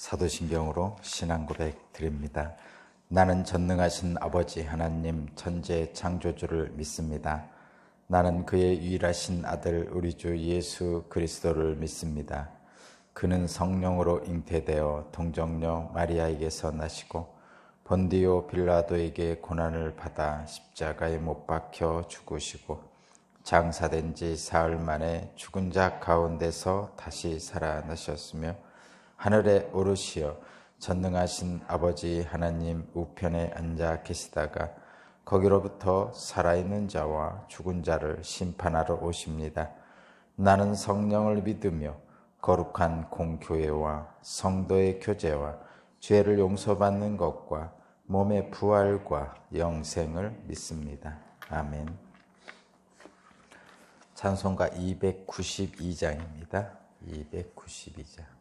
사도신경으로 신앙 고백 드립니다. 나는 전능하신 아버지 하나님 천재 창조주를 믿습니다. 나는 그의 유일하신 아들 우리 주 예수 그리스도를 믿습니다. 그는 성령으로 잉태되어 동정녀 마리아에게서 나시고 본디오 빌라도에게 고난을 받아 십자가에 못 박혀 죽으시고 장사된 지 사흘 만에 죽은 자 가운데서 다시 살아나셨으며 하늘에 오르시어 전능하신 아버지 하나님 우편에 앉아 계시다가 거기로부터 살아있는 자와 죽은 자를 심판하러 오십니다. 나는 성령을 믿으며 거룩한 공교회와 성도의 교제와 죄를 용서받는 것과 몸의 부활과 영생을 믿습니다. 아멘. 찬송가 292장입니다. 292장.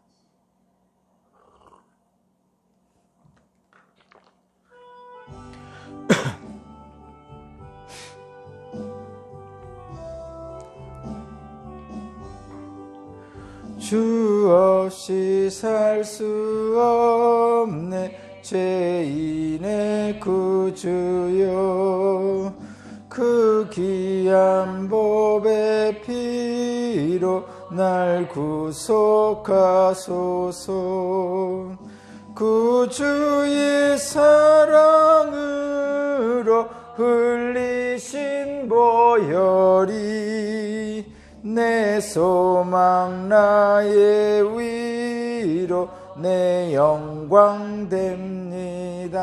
주 없이 살 수 없네 죄인의 구주요 그 귀한 보배 피로 날 구속하소서 구주의 사랑으로 흘리신 보혈이 내 소망 나의 위로 내 영광 됩니다.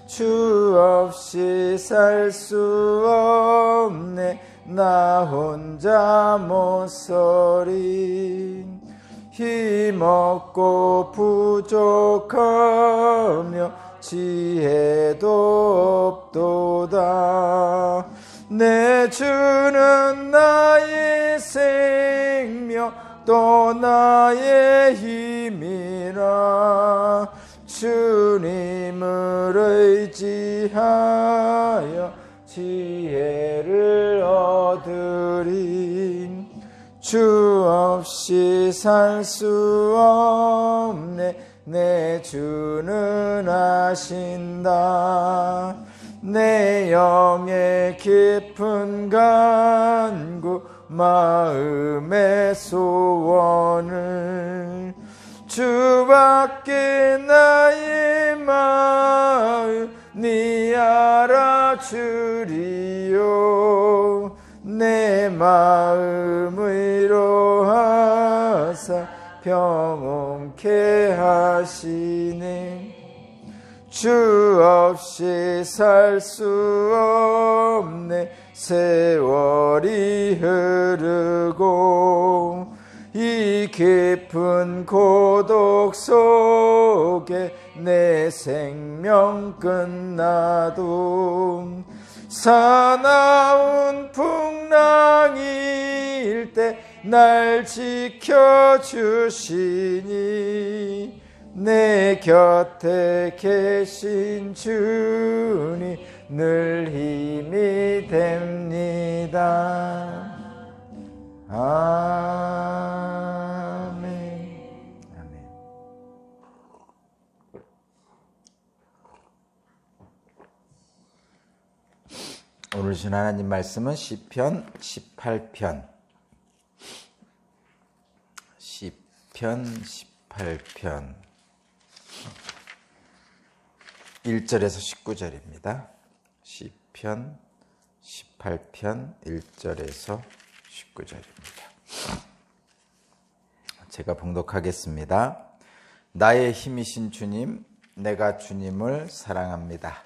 주 없이 살 수 없네 나 혼자 못 서리 힘없고 부족하며 지혜도 없도다. 내 주는 나의 생명 또 나의 힘이라 주님을 의지하여 지혜를 얻으리. 주 없이 살 수 없네 내 주는 아신다. 내 영의 깊은 간구 마음의 소원을 주밖에 나의 마음 네 알아주리요. 내 마음 위로하사 평온케 하시네. 주 없이 살 수 없네 세월이 흐르고 이 깊은 고독 속에 내 생명 끝나도 사나운 풍랑일 때 날 지켜주시니 내 곁에 계신 주님 늘 힘이 됩니다. 아멘. 아멘. 오늘 주신 하나님 말씀은 시편 18편 18편 1절에서 19절입니다. 시편 18편 1절에서 19절입니다. 제가 봉독하겠습니다. 나의 힘이신 주님, 내가 주님을 사랑합니다.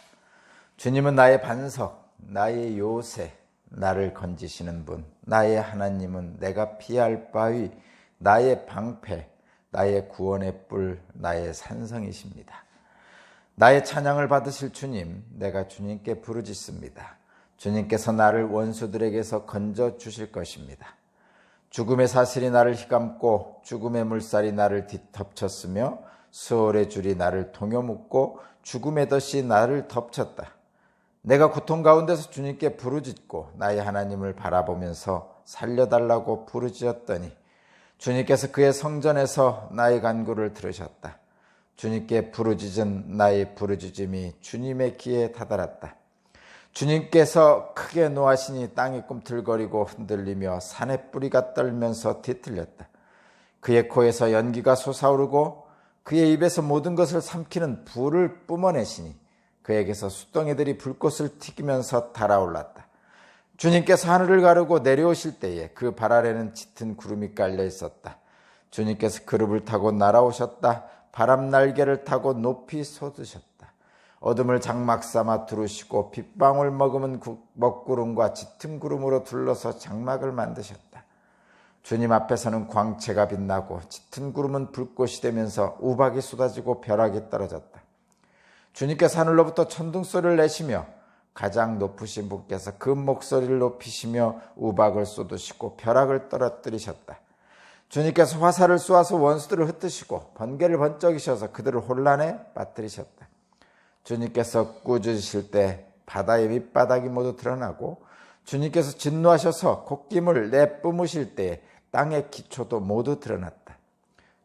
주님은 나의 반석, 나의 요새, 나를 건지시는 분, 나의 하나님은 내가 피할 바위, 나의 방패, 나의 구원의 뿔, 나의 산성이십니다. 나의 찬양을 받으실 주님, 내가 주님께 부르짖습니다. 주님께서 나를 원수들에게서 건져 주실 것입니다. 죽음의 사슬이 나를 휘감고 죽음의 물살이 나를 뒤덮쳤으며 수월의 줄이 나를 동여묶고 죽음의 덫이 나를 덮쳤다. 내가 고통 가운데서 주님께 부르짖고 나의 하나님을 바라보면서 살려달라고 부르짖었더니 주님께서 그의 성전에서 나의 간구를 들으셨다. 주님께 부르짖은 나의 부르짖음이 주님의 귀에 다다랐다. 주님께서 크게 노하시니 땅이 꿈틀거리고 흔들리며 산의 뿌리가 떨면서 뒤틀렸다. 그의 코에서 연기가 솟아오르고 그의 입에서 모든 것을 삼키는 불을 뿜어내시니 그에게서 숫덩이들이 불꽃을 튀기면서 달아올랐다. 주님께서 하늘을 가르고 내려오실 때에 그 발 아래는 짙은 구름이 깔려 있었다. 주님께서 그룹을 타고 날아오셨다. 바람 날개를 타고 높이 솟으셨다. 어둠을 장막 삼아 두르시고 빗방울 머금은 먹구름과 짙은 구름으로 둘러서 장막을 만드셨다. 주님 앞에서는 광채가 빛나고 짙은 구름은 불꽃이 되면서 우박이 쏟아지고 벼락이 떨어졌다. 주님께서 하늘로부터 천둥소리를 내시며 가장 높으신 분께서 그 목소리를 높이시며 우박을 쏟으시고 벼락을 떨어뜨리셨다. 주님께서 화살을 쏘아서 원수들을 흩으시고 번개를 번쩍이셔서 그들을 혼란에 빠뜨리셨다. 주님께서 꾸짖으실 때 바다의 밑바닥이 모두 드러나고 주님께서 진노하셔서 콧김을 내뿜으실 때 땅의 기초도 모두 드러났다.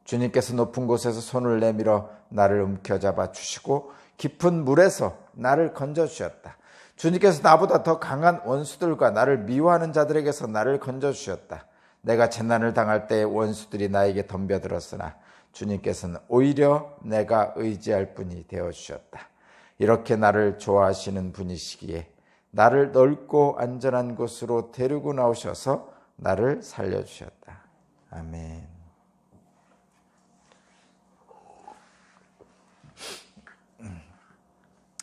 주님께서 높은 곳에서 손을 내밀어 나를 움켜잡아 주시고 깊은 물에서 나를 건져주셨다. 주님께서 나보다 더 강한 원수들과 나를 미워하는 자들에게서 나를 건져주셨다. 내가 재난을 당할 때 원수들이 나에게 덤벼들었으나 주님께서는 오히려 내가 의지할 분이 되어주셨다. 이렇게 나를 좋아하시는 분이시기에 나를 넓고 안전한 곳으로 데리고 나오셔서 나를 살려주셨다. 아멘.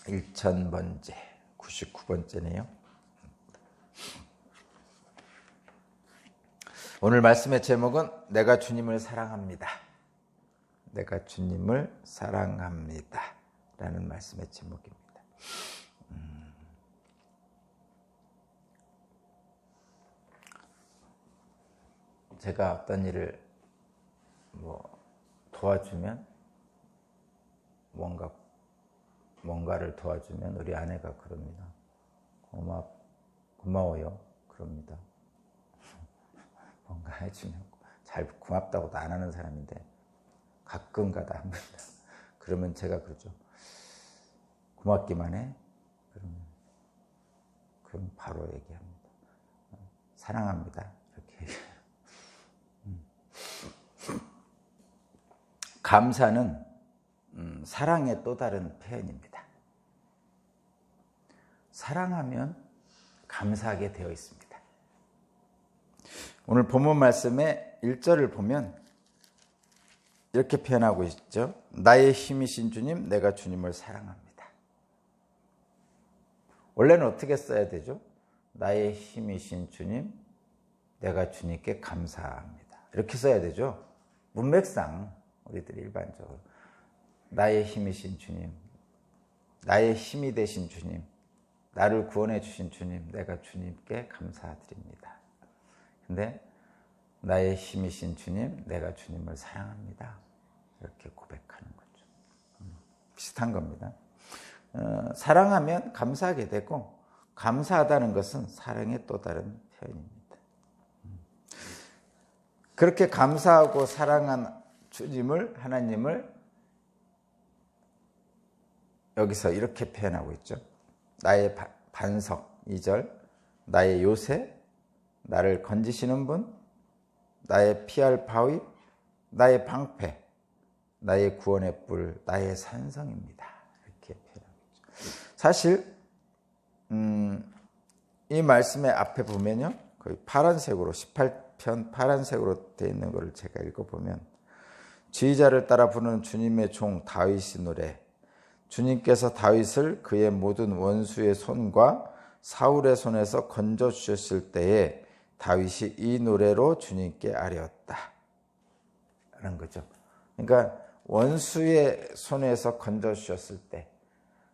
(1000번째) 99번째네요. 오늘 말씀의 제목은 내가 주님을 사랑합니다. 내가 주님을 사랑합니다. 라는 말씀의 제목입니다. 제가 어떤 일을 도와주면 뭔가를 도와주면 우리 아내가 그럽니다. 고마워요. 그럽니다. 뭔가 해주면 잘 고맙다고도 안 하는 사람인데 가끔가다 합니다. 그러면 제가 그러죠. 고맙기만 해? 그럼 바로 얘기합니다. 사랑합니다. 이렇게 얘기해요. 감사는 사랑의 또 다른 표현입니다. 사랑하면 감사하게 되어 있습니다. 오늘 본문 말씀의 1절을 보면 이렇게 표현하고 있죠. 나의 힘이신 주님, 내가 주님을 사랑합니다. 원래는 어떻게 써야 되죠? 나의 힘이신 주님, 내가 주님께 감사합니다. 이렇게 써야 되죠. 문맥상 우리들이 일반적으로 나의 힘이신 주님, 나의 힘이 되신 주님, 나를 구원해 주신 주님, 내가 주님께 감사드립니다. 근데 나의 힘이신 주님, 내가 주님을 사랑합니다. 이렇게 고백하는 거죠. 비슷한 겁니다. 사랑하면 감사하게 되고 감사하다는 것은 사랑의 또 다른 표현입니다. 그렇게 감사하고 사랑한 주님을, 하나님을 여기서 이렇게 표현하고 있죠. 나의 반석, 2절, 나의 요새, 나를 건지시는 분, 나의 피할 바위, 나의 방패, 나의 구원의 뿔, 나의 산성입니다. 이렇게 표현하고 있죠. 사실 이 말씀의 앞에 보면요, 거의 파란색으로 18편 파란색으로 되어 있는 것을 제가 읽어보면 지휘자를 따라 부르는 주님의 종 다윗의 노래, 주님께서 다윗을 그의 모든 원수의 손과 사울의 손에서 건져주셨을 때에 다윗이 이 노래로 주님께 아뢰었다 라는 거죠. 그러니까 원수의 손에서 건져주셨을 때,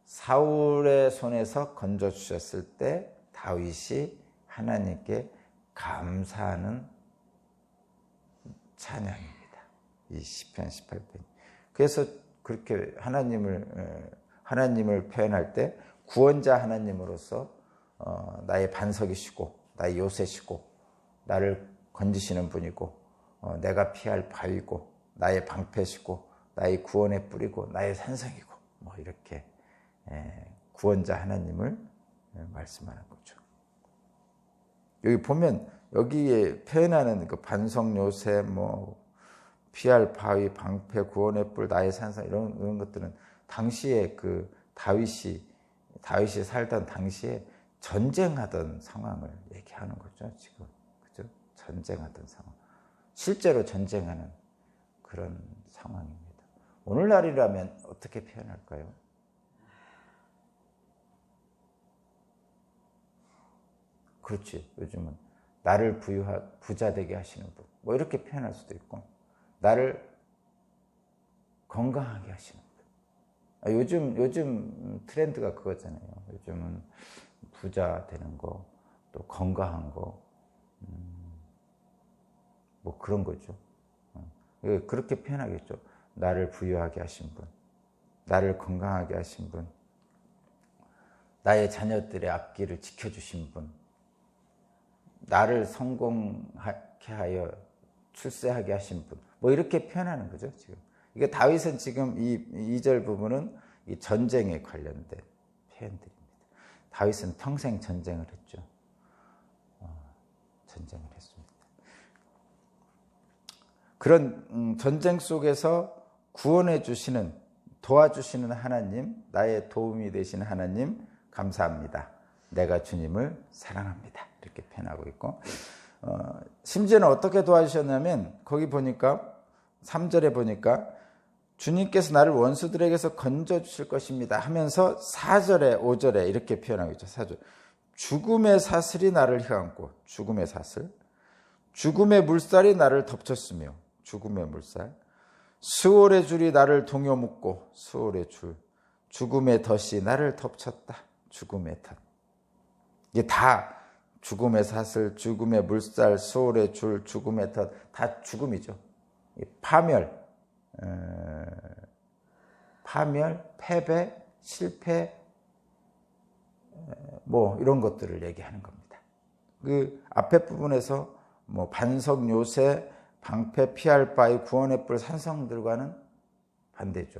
사울의 손에서 건져주셨을 때 다윗이 하나님께 감사하는 찬양입니다. 이 시편 18편. 그래서 그렇게 하나님을 표현할 때 구원자 하나님으로서 나의 반석이시고 나의 요새시고 나를 건지시는 분이고 내가 피할 바위고 나의 방패시고 나의 구원의 뿌리고 나의 산성이고 뭐 이렇게 구원자 하나님을 말씀하는 거죠. 여기 보면 여기에 표현하는 그 반석 요새 뭐 피할 바위 방패 구원의 뿔 나의 산성 이런 것들은 당시에 그 다윗이 살던 당시에 전쟁하던 상황을 얘기하는 거죠. 지금 그죠? 전쟁하던 상황, 실제로 전쟁하는 그런 상황입니다. 오늘날이라면 어떻게 표현할까요? 그렇지. 요즘은 나를 부자 되게 하시는 분, 뭐 이렇게 표현할 수도 있고, 나를 건강하게 하시는 분. 요즘 트렌드가 그거잖아요. 요즘은 부자 되는 거, 또 건강한 거, 뭐 그런 거죠. 그렇게 표현하겠죠. 나를 부유하게 하신 분, 나를 건강하게 하신 분, 나의 자녀들의 앞길을 지켜주신 분, 나를 성공하게 하여 출세하게 하신 분, 뭐 이렇게 표현하는 거죠. 지금 이게 다윗은 지금 이 2절 부분은 이 전쟁에 관련된 표현들입니다. 다윗은 평생 전쟁을 했죠. 전쟁을 했습니다. 그런 전쟁 속에서 구원해 주시는, 도와주시는 하나님, 나의 도움이 되시는 하나님 감사합니다. 내가 주님을 사랑합니다. 이렇게 표현하고 있고, 심지어는 어떻게 도와주셨냐면 거기 보니까 3절에 보니까 주님께서 나를 원수들에게서 건져주실 것입니다 하면서 4절에 5절에 이렇게 표현하고 있죠. 4절. 죽음의 사슬이 나를 휘감고, 죽음의 사슬, 죽음의 물살이 나를 덮쳤으며, 죽음의 물살, 수월의 줄이 나를 동여 묶고, 수월의 줄, 죽음의 덫이 나를 덮쳤다. 죽음의 덫. 이게 다 죽음의 사슬, 죽음의 물살, 수월의 줄, 죽음의 덫, 다 죽음이죠. 파멸, 패배, 실패, 뭐 이런 것들을 얘기하는 겁니다. 그 앞에 부분에서 뭐 반석 요새, 방패, 피할 바위, 구원의 뿔, 산성들과는 반대죠.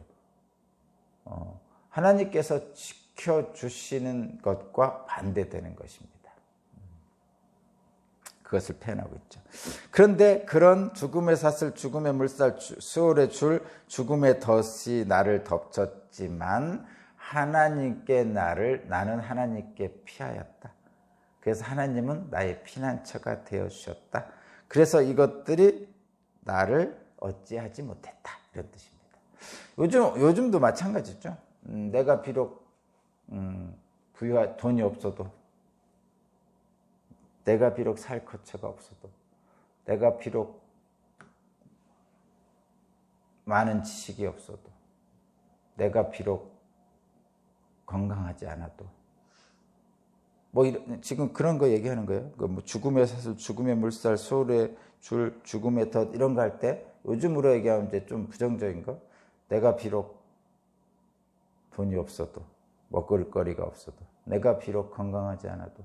하나님께서 지켜주시는 것과 반대되는 것입니다. 그것을 표현하고 있죠. 그런데 그런 죽음의 사슬, 죽음의 물살, 수월의 줄, 죽음의 덫이 나를 덮쳤지만 나는 하나님께 피하였다. 그래서 하나님은 나의 피난처가 되어주셨다. 그래서 이것들이 나를 어찌하지 못했다. 이런 뜻입니다. 요즘도 마찬가지죠. 내가 비록 돈이 없어도, 내가 비록 살 거처가 없어도, 내가 비록 많은 지식이 없어도, 내가 비록 건강하지 않아도, 지금 그런 거 얘기하는 거예요. 뭐 죽음의 사슬, 죽음의 물살, 수월의 줄, 죽음의 덫 이런 거 할 때 요즘으로 얘기하면 이제 좀 부정적인 거. 내가 비록 돈이 없어도, 먹을 거리가 없어도, 내가 비록 건강하지 않아도,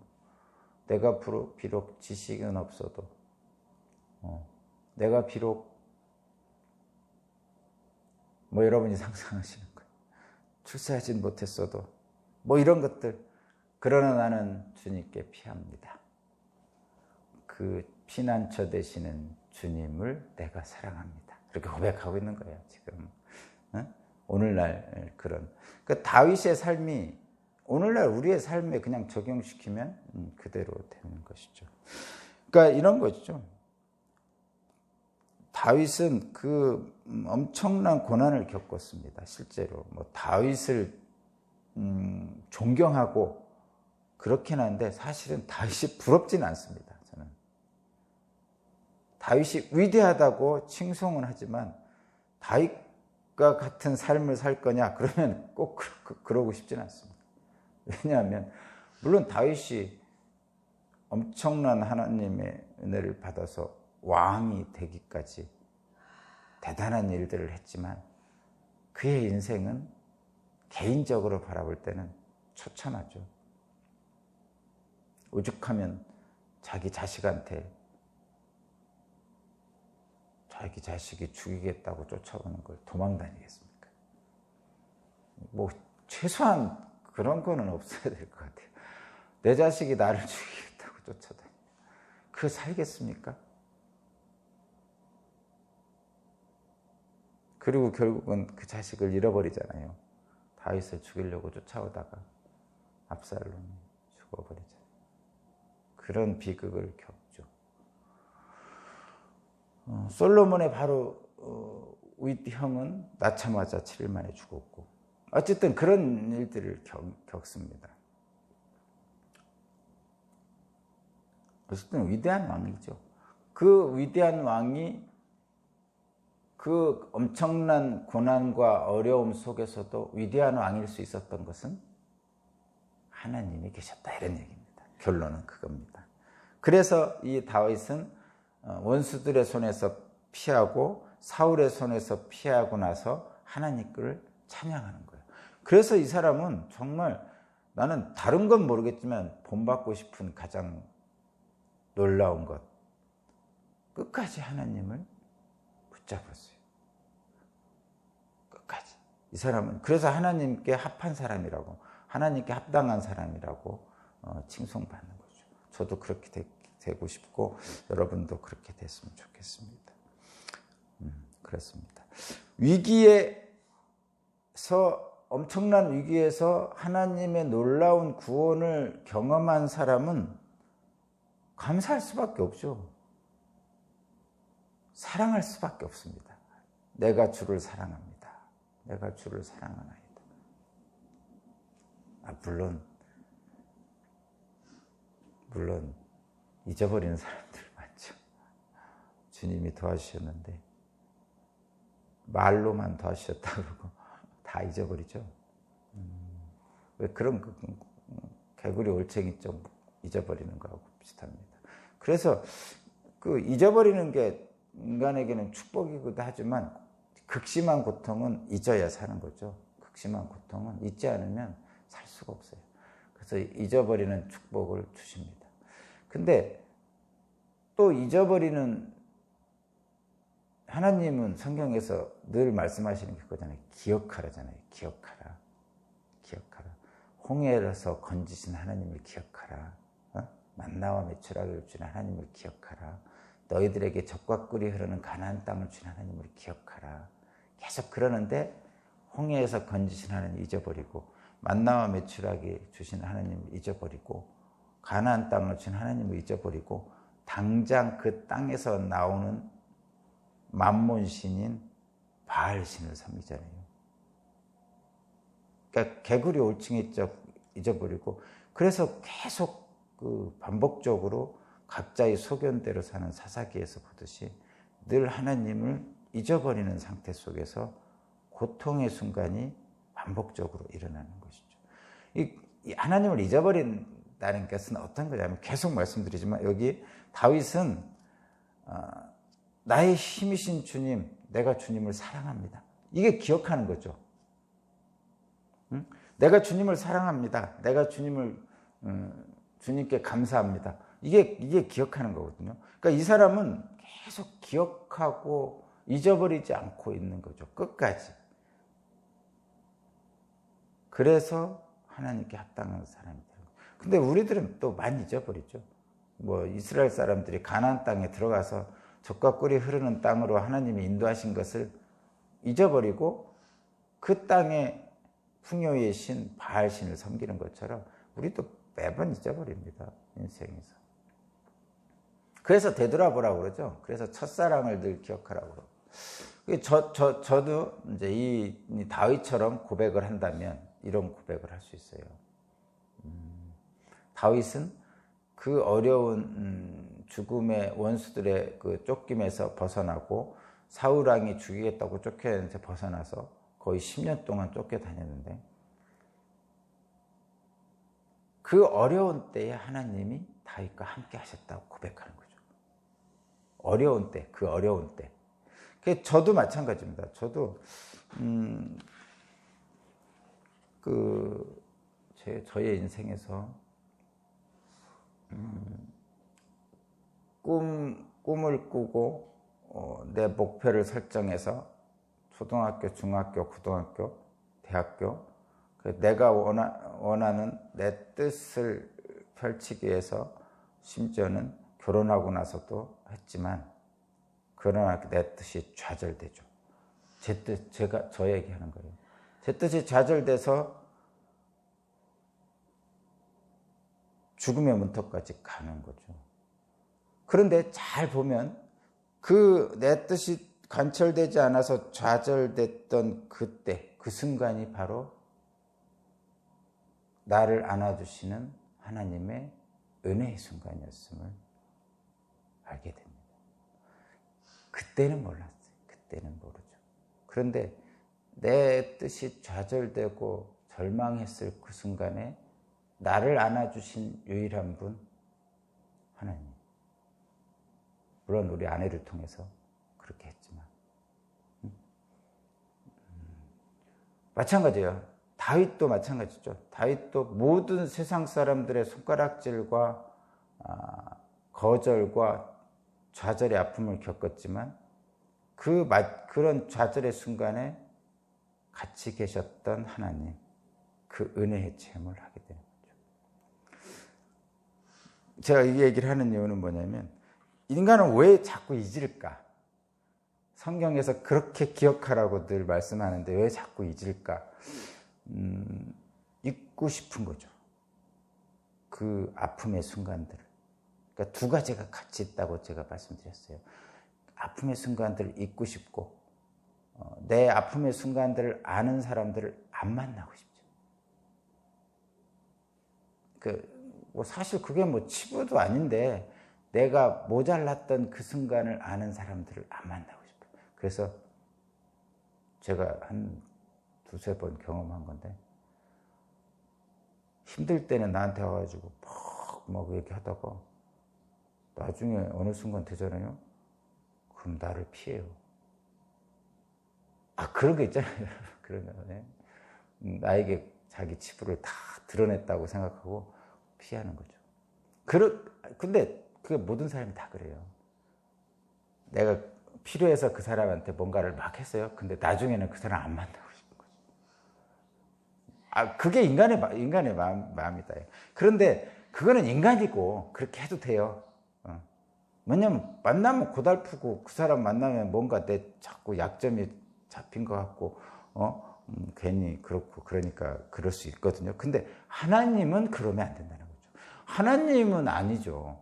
내가 비록 지식은 없어도, 내가 비록 뭐 여러분이 상상하시는 거예요. 출세하진 못했어도 뭐 이런 것들. 그러나 나는 주님께 피합니다. 그 피난처 되시는 주님을 내가 사랑합니다. 이렇게 고백하고 있는 거예요. 지금 오늘날 그런 다윗의 삶이 오늘날 우리의 삶에 그냥 적용시키면 그대로 되는 것이죠. 그러니까 이런 것이죠. 다윗은 그 엄청난 고난을 겪었습니다. 실제로 뭐 다윗을 존경하고 그렇긴 한데 사실은 다윗이 부럽지는 않습니다. 저는 다윗이 위대하다고 칭송은 하지만 다윗과 같은 삶을 살 거냐 그러면 꼭 그러고 싶지는 않습니다. 왜냐하면 물론 다윗이 엄청난 하나님의 은혜를 받아서 왕이 되기까지 대단한 일들을 했지만 그의 인생은 개인적으로 바라볼 때는 처참하죠. 오죽하면 자기 자식한테 자기 자식이 죽이겠다고 쫓아오는 걸 도망 다니겠습니까? 뭐 최소한 그런 거는 없어야 될 것 같아요. 내 자식이 나를 죽이겠다고 쫓아다니. 그거 살겠습니까? 그리고 결국은 그 자식을 잃어버리잖아요. 다윗을 죽이려고 쫓아오다가 압살롬이 죽어버리잖아요. 그런 비극을 겪죠. 솔로몬의 바로 형은 낳자마자 7일 만에 죽었고, 어쨌든 그런 일들을 겪습니다. 어쨌든 위대한 왕이죠. 그 위대한 왕이 그 엄청난 고난과 어려움 속에서도 위대한 왕일 수 있었던 것은 하나님이 계셨다, 이런 얘기입니다. 결론은 그겁니다. 그래서 이 다윗은 원수들의 손에서 피하고 사울의 손에서 피하고 나서 하나님을 찬양하는 거예요. 그래서 이 사람은 정말, 나는 다른 건 모르겠지만 본받고 싶은 가장 놀라운 것, 끝까지 하나님을 붙잡았어요. 끝까지. 이 사람은 그래서 하나님께 합한 사람이라고, 하나님께 합당한 사람이라고 칭송받는 거죠. 저도 그렇게 되고 싶고 여러분도 그렇게 됐으면 좋겠습니다. 그렇습니다. 엄청난 위기에서 하나님의 놀라운 구원을 경험한 사람은 감사할 수밖에 없죠. 사랑할 수밖에 없습니다. 내가 주를 사랑합니다. 내가 주를 사랑하나이다. 물론 잊어버리는 사람들 많죠. 주님이 도와주셨는데 말로만 도와주셨다고 그러고 다 잊어버리죠. 왜 그런 개구리 올챙이 좀 잊어버리는 거하고 비슷합니다. 그래서 그 잊어버리는 게 인간에게는 축복이기도 하지만 극심한 고통은 잊어야 사는 거죠. 극심한 고통은 잊지 않으면 살 수가 없어요. 그래서 잊어버리는 축복을 주십니다. 근데 또 잊어버리는, 하나님은 성경에서 늘 말씀하시는 게 그거잖아요. 기억하라잖아요. 기억하라. 홍해에서 건지신 하나님을 기억하라. 만나와 메추라기를 주신 하나님을 기억하라. 너희들에게 젖과 꿀이 흐르는 가나안 땅을 주신 하나님을 기억하라. 계속 그러는데 홍해에서 건지신 하나님 잊어버리고, 만나와 메추라기 주신 하나님을 잊어버리고, 가나안 땅을 주신 하나님을 잊어버리고, 당장 그 땅에서 나오는 만몬신인 바알신을 섬기잖아요. 그러니까 개구리 올챙이 쪽 잊어버리고, 그래서 계속 반복적으로 각자의 소견대로 사는 사사기에서 보듯이 늘 하나님을 잊어버리는 상태 속에서 고통의 순간이 반복적으로 일어나는 것이죠. 이 하나님을 잊어버린다는 것은 어떤 거냐면, 계속 말씀드리지만 여기 다윗은 나의 힘이신 주님, 내가 주님을 사랑합니다. 이게 기억하는 거죠. 내가 주님을 사랑합니다. 내가 주님께 감사합니다. 이게 기억하는 거거든요. 그러니까 이 사람은 계속 기억하고 잊어버리지 않고 있는 거죠. 끝까지. 그래서 하나님께 합당한 사람이 되는 거예요. 근데 우리들은 또 많이 잊어버리죠. 이스라엘 사람들이 가나안 땅에 들어가서 젖과 꿀이 흐르는 땅으로 하나님이 인도하신 것을 잊어버리고 그 땅에 풍요의 신 바알신을 섬기는 것처럼 우리도 매번 잊어버립니다. 인생에서. 그래서 되돌아보라고 그러죠. 그래서 첫사랑을 늘 기억하라고 그러고. 저도 이제 이 다윗처럼 고백을 한다면 이런 고백을 할 수 있어요. 다윗은 그 어려운 죽음의 원수들의 그 쫓김에서 벗어나고, 사울 왕이 죽이겠다고 쫓겨내서 벗어나서 거의 10년 동안 쫓겨다녔는데, 그 어려운 때에 하나님이 다윗과 함께 하셨다고 고백하는 거죠. 어려운 때, 그 어려운 때. 저도 마찬가지입니다. 저도 저의 인생에서 꿈을 꾸고 내 목표를 설정해서 초등학교, 중학교, 고등학교, 대학교 내가 원하는 내 뜻을 펼치기 위해서 심지어는 결혼하고 나서도 했지만 그러나 내 뜻이 좌절되죠. 저 얘기하는 거예요. 제 뜻이 좌절돼서 죽음의 문턱까지 가는 거죠. 그런데 잘 보면 그 내 뜻이 관철되지 않아서 좌절됐던 그때, 그 순간이 바로 나를 안아주시는 하나님의 은혜의 순간이었음을 알게 됩니다. 그때는 몰랐어요. 그때는 모르죠. 그런데 내 뜻이 좌절되고 절망했을 그 순간에 나를 안아주신 유일한 분, 하나님. 물론 우리 아내를 통해서 그렇게 했지만 마찬가지예요. 다윗도 마찬가지죠. 다윗도 모든 세상 사람들의 손가락질과 거절과 좌절의 아픔을 겪었지만 그런 좌절의 순간에 같이 계셨던 하나님, 그 은혜의 체험을 하게 되는 거죠. 제가 이 얘기를 하는 이유는 뭐냐면 인간은 왜 자꾸 잊을까? 성경에서 그렇게 기억하라고 늘 말씀하는데 왜 자꾸 잊을까? 잊고 싶은 거죠. 그 아픔의 순간들을. 그러니까 두 가지가 같이 있다고 제가 말씀드렸어요. 아픔의 순간들을 잊고 싶고 내 아픔의 순간들을 아는 사람들을 안 만나고 싶죠. 사실 그게 치부도 아닌데 내가 모자랐던 그 순간을 아는 사람들을 안 만나고 싶어요. 그래서 제가 한 두세 번 경험한 건데 힘들 때는 나한테 와가지고 막 얘기하다가 나중에 어느 순간 되잖아요. 그럼 나를 피해요. 그런 게 있잖아요. 그런 거네. 나에게 자기 치부를 다 드러냈다고 생각하고 피하는 거죠. 근데 그게 모든 사람이 다 그래요. 내가 필요해서 그 사람한테 뭔가를 막 했어요. 근데 나중에는 그 사람 안 만나고 싶은 거죠. 그게 인간의 마음이다. 그런데 그거는 인간이고 그렇게 해도 돼요. 왜냐면 만나면 고달프고 그 사람 만나면 뭔가 내 자꾸 약점이 잡힌 것 같고 괜히 그렇고 그러니까 그럴 수 있거든요. 근데 하나님은 그러면 안 된다는 거죠. 하나님은 아니죠.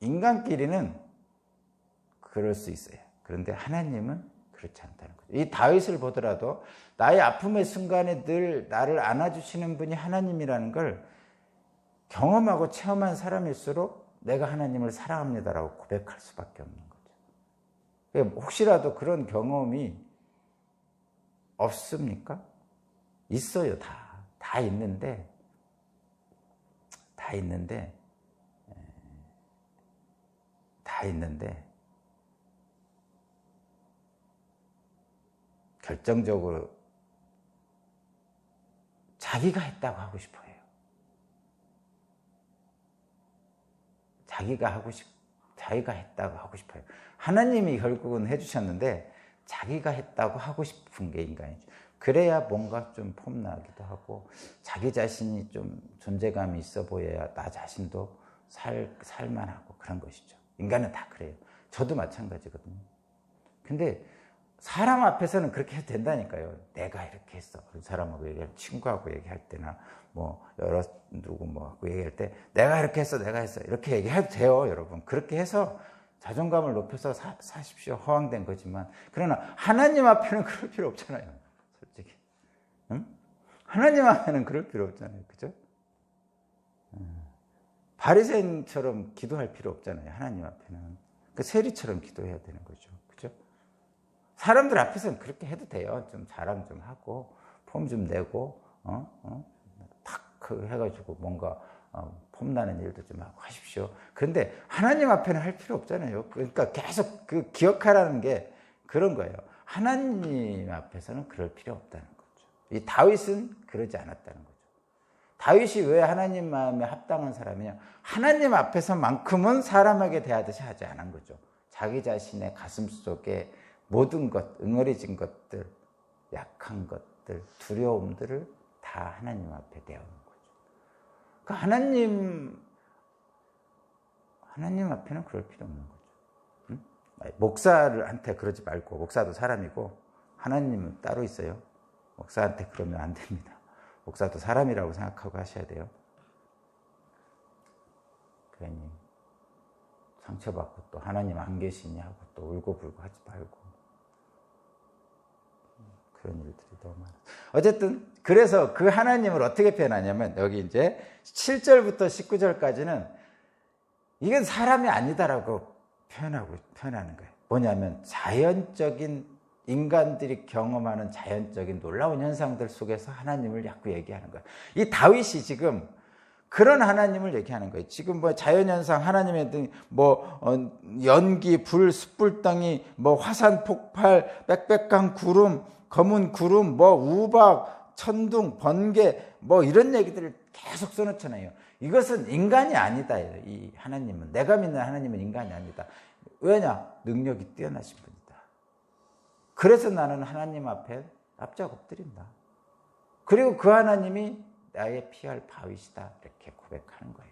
인간끼리는 그럴 수 있어요. 그런데 하나님은 그렇지 않다는 거죠. 이 다윗을 보더라도 나의 아픔의 순간에 늘 나를 안아주시는 분이 하나님이라는 걸 경험하고 체험한 사람일수록 내가 하나님을 사랑합니다라고 고백할 수밖에 없는 거죠. 혹시라도 그런 경험이 없습니까? 있어요. 다 있는데 결정적으로 자기가 했다고 하고 싶어요. 자기가 했다고 하고 싶어요. 하나님이 결국은 해주셨는데 자기가 했다고 하고 싶은 게 인간이죠. 그래야 뭔가 좀 폼나기도 하고 자기 자신이 좀 존재감이 있어 보여야 나 자신도 살만하고 그런 것이죠. 인간은 다 그래요. 저도 마찬가지거든요. 근데 사람 앞에서는 그렇게 해도 된다니까요. 내가 이렇게 했어. 그 사람하고 얘기할 친구하고 얘기할 때나 여러 누구하고 얘기할 때 내가 이렇게 했어. 이렇게 얘기해도 돼요, 여러분. 그렇게 해서 자존감을 높여서 사십시오. 허황된 거지만. 그러나 하나님 앞에는 그럴 필요 없잖아요. 솔직히. 응? 하나님 앞에는 그럴 필요 없잖아요. 그죠? 바리새인처럼 기도할 필요 없잖아요. 하나님 앞에는. 세리처럼 기도해야 되는 거죠. 그죠? 사람들 앞에서는 그렇게 해도 돼요. 좀 자랑 좀 하고, 폼 좀 내고, 탁 해가지고 뭔가 폼나는 일도 좀 하고 하십시오. 그런데 하나님 앞에는 할 필요 없잖아요. 그러니까 계속 기억하라는 게 그런 거예요. 하나님 앞에서는 그럴 필요 없다는 거죠. 이 다윗은 그러지 않았다는 거죠. 다윗이 왜 하나님 마음에 합당한 사람이냐? 하나님 앞에서만큼은 사람에게 대하듯이 하지 않은 거죠. 자기 자신의 가슴 속에 모든 것, 응어리진 것들, 약한 것들, 두려움들을 다 하나님 앞에 내어놓는 거죠. 그러니까 하나님 앞에는 그럴 필요 없는 거죠. 응? 목사한테 그러지 말고, 목사도 사람이고 하나님은 따로 있어요. 목사한테 그러면 안 됩니다. 목사도 사람이라고 생각하고 하셔야 돼요. 괜히 상처받고 또 하나님 안 계시니 하고 또 울고불고 하지 말고, 그런 일들이 너무 많아요. 어쨌든 그래서 그 하나님을 어떻게 표현하냐면, 여기 이제 7절부터 19절까지는 이건 사람이 아니다라고 표현하는 거예요. 뭐냐면 자연적인, 인간들이 경험하는 자연적인 놀라운 현상들 속에서 하나님을 자꾸 얘기하는 거예요. 이 다윗이 지금 그런 하나님을 얘기하는 거예요. 지금 뭐 자연현상, 하나님의 등, 연기, 불, 숯불덩이, 화산 폭발, 빽빽한 구름, 검은 구름, 우박, 천둥, 번개, 이런 얘기들을 계속 써놓잖아요. 이것은 인간이 아니다. 이 하나님은, 내가 믿는 하나님은 인간이 아니다. 왜냐? 능력이 뛰어나신 분이다. 그래서 나는 하나님 앞에 납작 엎드린다. 그리고 그 하나님이 나의 피할 바위시다, 이렇게 고백하는 거예요.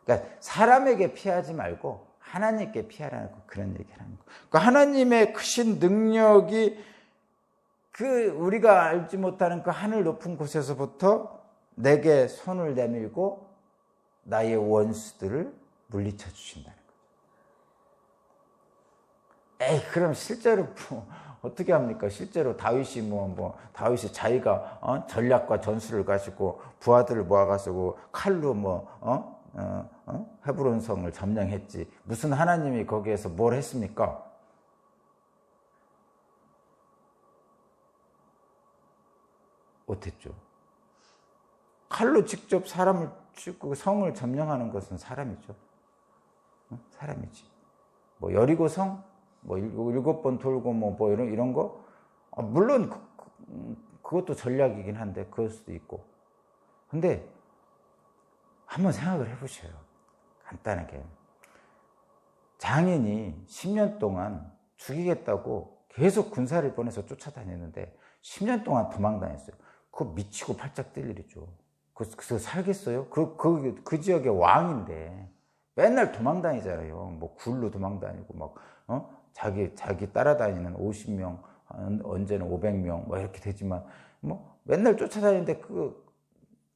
그러니까 사람에게 피하지 말고 하나님께 피하라는 그런 얘기를 하는 거예요. 그러니까 하나님의 크신 능력이 우리가 알지 못하는 그 하늘 높은 곳에서부터 내게 손을 내밀고 나의 원수들을 물리쳐 주신다는 거예요. 그럼 실제로 어떻게 합니까? 실제로 다윗이 다윗이 자기가 전략과 전술을 가지고 부하들을 모아가지고 칼로 헤브론 성을 점령했지. 무슨 하나님이 거기에서 뭘 했습니까? 못했죠. 칼로 직접 사람을 죽고 성을 점령하는 것은 사람이죠. 사람이지. 여리고 성? 7번 돌고 이런 거? 물론 그것도 전략이긴 한데 그럴 수도 있고. 근데 한번 생각을 해보셔요. 간단하게. 장인이 10년 동안 죽이겠다고 계속 군사를 보내서 쫓아다녔는데 10년 동안 도망다녔어요. 그거 미치고 팔짝 뛸 일이죠. 그래서 살겠어요? 그 지역의 왕인데 맨날 도망다니잖아요. 굴로 도망다니고 자기 따라다니는 50명, 언제는 500명 이렇게 되지만 맨날 쫓아다니는데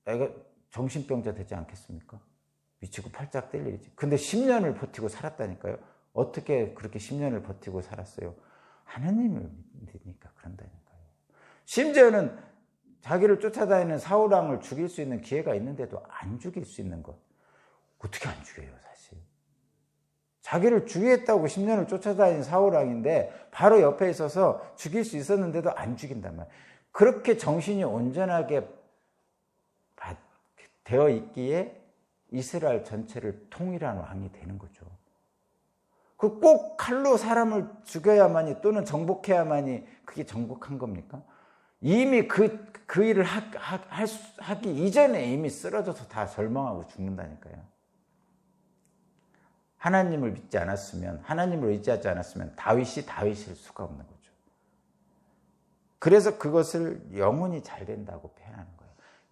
애가 정신병자 되지 않겠습니까? 미치고 팔짝 뛸 일이지. 근데 10년을 버티고 살았다니까요. 어떻게 그렇게 10년을 버티고 살았어요? 하나님을 믿으니까 그런다니까요. 심지어는 자기를 쫓아다니는 사울왕을 죽일 수 있는 기회가 있는데도 안 죽일 수 있는 것. 어떻게 안 죽여요, 사실? 자기를 죽이겠다고 10년을 쫓아다닌 사울왕인데 바로 옆에 있어서 죽일 수 있었는데도 안 죽인단 말이에요. 그렇게 정신이 온전하게 되어 있기에 이스라엘 전체를 통일한 왕이 되는 거죠. 꼭 칼로 사람을 죽여야만이 또는 정복해야만이 그게 정복한 겁니까? 이미 그 일을 하기 이전에 이미 쓰러져서 다 절망하고 죽는다니까요. 하나님을 믿지 않았으면, 하나님을 의지하지 않았으면 다윗일 수가 없는 거죠. 그래서 그것을 영혼이 잘 된다고 표현하는 거예요.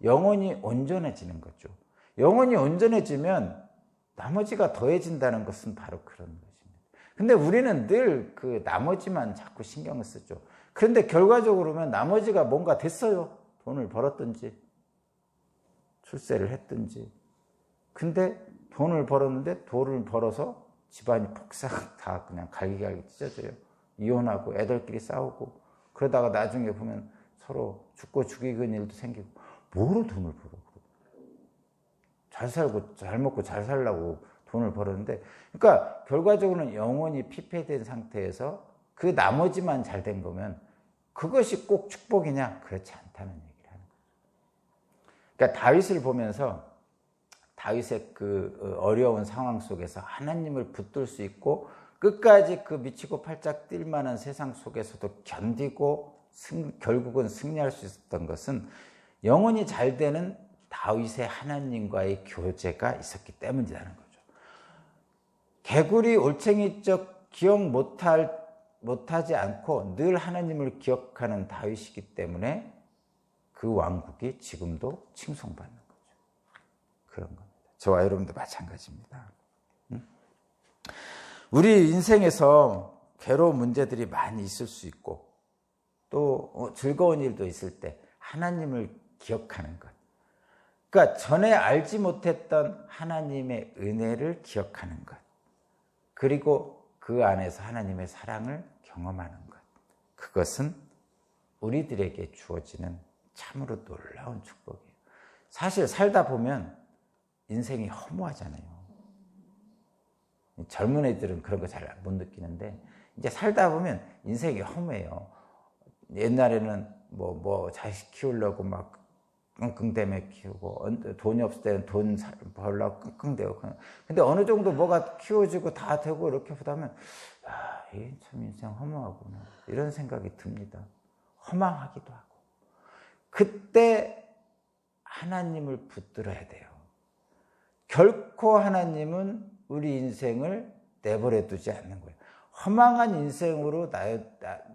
영혼이 온전해지는 거죠. 영혼이 온전해지면 나머지가 더해진다는 것은 바로 그런 것입니다. 근데 우리는 늘 그 나머지만 자꾸 신경을 쓰죠. 그런데 결과적으로 보면 나머지가 뭔가 됐어요. 돈을 벌었든지 출세를 했든지. 근데 돈을 벌었는데 돈을 벌어서 집안이 폭삭 다 그냥 갈기갈기 찢어져요. 이혼하고 애들끼리 싸우고 그러다가 나중에 보면 서로 죽고 죽이는 일도 생기고. 뭐로 돈을 벌어? 잘 살고 잘 먹고 잘 살려고 돈을 벌었는데, 그러니까 결과적으로는 영혼이 피폐된 상태에서 그 나머지만 잘 된 거면 그것이 꼭 축복이냐? 그렇지 않다는 얘기를 하는 거죠. 그러니까 다윗을 보면서 다윗의 그 어려운 상황 속에서 하나님을 붙들 수 있고 끝까지 그 미치고 팔짝 뛸 만한 세상 속에서도 견디고 결국은 승리할 수 있었던 것은 영혼이 잘 되는 다윗의 하나님과의 교제가 있었기 때문이라는 거죠. 개구리 올챙이적 기억 못하지 않고 늘 하나님을 기억하는 다윗이기 때문에 그 왕국이 지금도 칭송받는 거죠. 그런 겁니다. 저와 여러분도 마찬가지입니다. 우리 인생에서 괴로운 문제들이 많이 있을 수 있고 또 즐거운 일도 있을 때 하나님을 기억하는 것. 그러니까 전에 알지 못했던 하나님의 은혜를 기억하는 것. 그리고 그 안에서 하나님의 사랑을 경험하는 것. 그것은 우리들에게 주어지는 참으로 놀라운 축복이에요. 사실 살다 보면 인생이 허무하잖아요. 젊은 애들은 그런 거 잘 못 느끼는데 이제 살다 보면 인생이 허무해요. 옛날에는 뭐 자식 키우려고 막 끙끙대며 키우고 돈이 없을 때는 돈 벌려고 끙끙대고 근데 어느 정도 뭐가 키워지고 다 되고 이렇게 보다 보면 이게 참 인생 허무하구나 이런 생각이 듭니다. 허망하기도 하고 그때 하나님을 붙들어야 돼요. 결코 하나님은 우리 인생을 내버려 두지 않는 거예요. 허망한 인생으로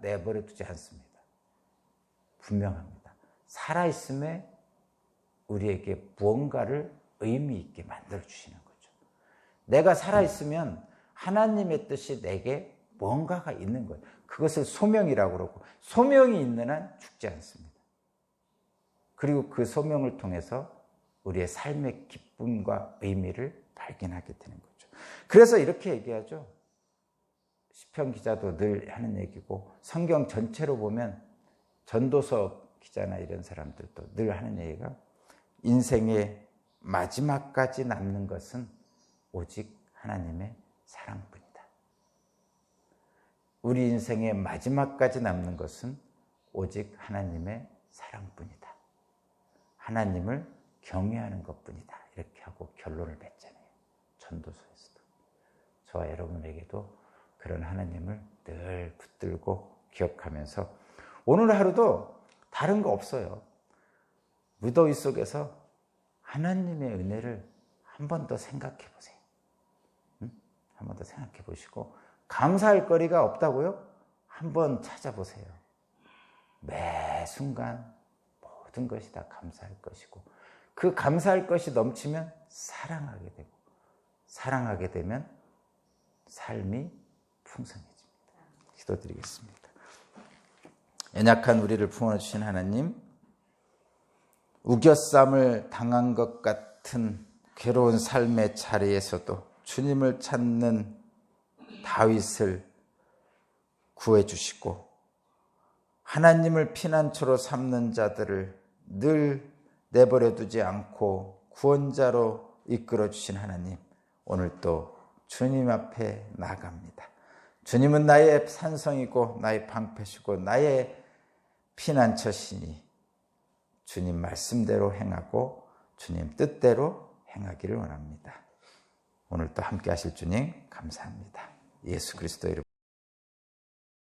내버려 두지 않습니다. 분명합니다. 살아있음에 우리에게 무언가를 의미 있게 만들어 주시는 거죠. 내가 살아있으면 하나님의 뜻이 내게 뭔가가 있는 거예요. 그것을 소명이라고 그러고 소명이 있는 한 죽지 않습니다. 그리고 그 소명을 통해서 우리의 삶의 기쁨과 의미를 발견하게 되는 거죠. 그래서 이렇게 얘기하죠. 시편 기자도 늘 하는 얘기고 성경 전체로 보면 전도서 기자나 이런 사람들도 늘 하는 얘기가 인생의 마지막까지 남는 것은 오직 하나님의 사랑뿐이다. 우리 인생의 마지막까지 남는 것은 오직 하나님의 사랑뿐이다. 하나님을 경외하는 것뿐이다. 이렇게 하고 결론을 맺잖아요. 전도서에서도. 저와 여러분에게도 그런 하나님을 늘 붙들고 기억하면서 오늘 하루도 다른 거 없어요. 무더위 속에서 하나님의 은혜를 한 번 더 생각해 보세요. 한 번 더 생각해 보시고 감사할 거리가 없다고요? 한 번 찾아보세요. 매 순간 모든 것이 다 감사할 것이고 그 감사할 것이 넘치면 사랑하게 되고 사랑하게 되면 삶이 풍성해집니다. 기도드리겠습니다. 연약한 우리를 품어주신 하나님, 우겨쌈을 당한 것 같은 괴로운 삶의 자리에서도 주님을 찾는 다윗을 구해주시고 하나님을 피난처로 삼는 자들을 늘 내버려두지 않고 구원자로 이끌어주신 하나님, 오늘 또 주님 앞에 나갑니다. 주님은 나의 산성이고 나의 방패시고 나의 피난처시니 주님 말씀대로 행하고 주님 뜻대로 행하기를 원합니다. 오늘 또 함께 하실 주님 감사합니다. 예수 그리스도 이름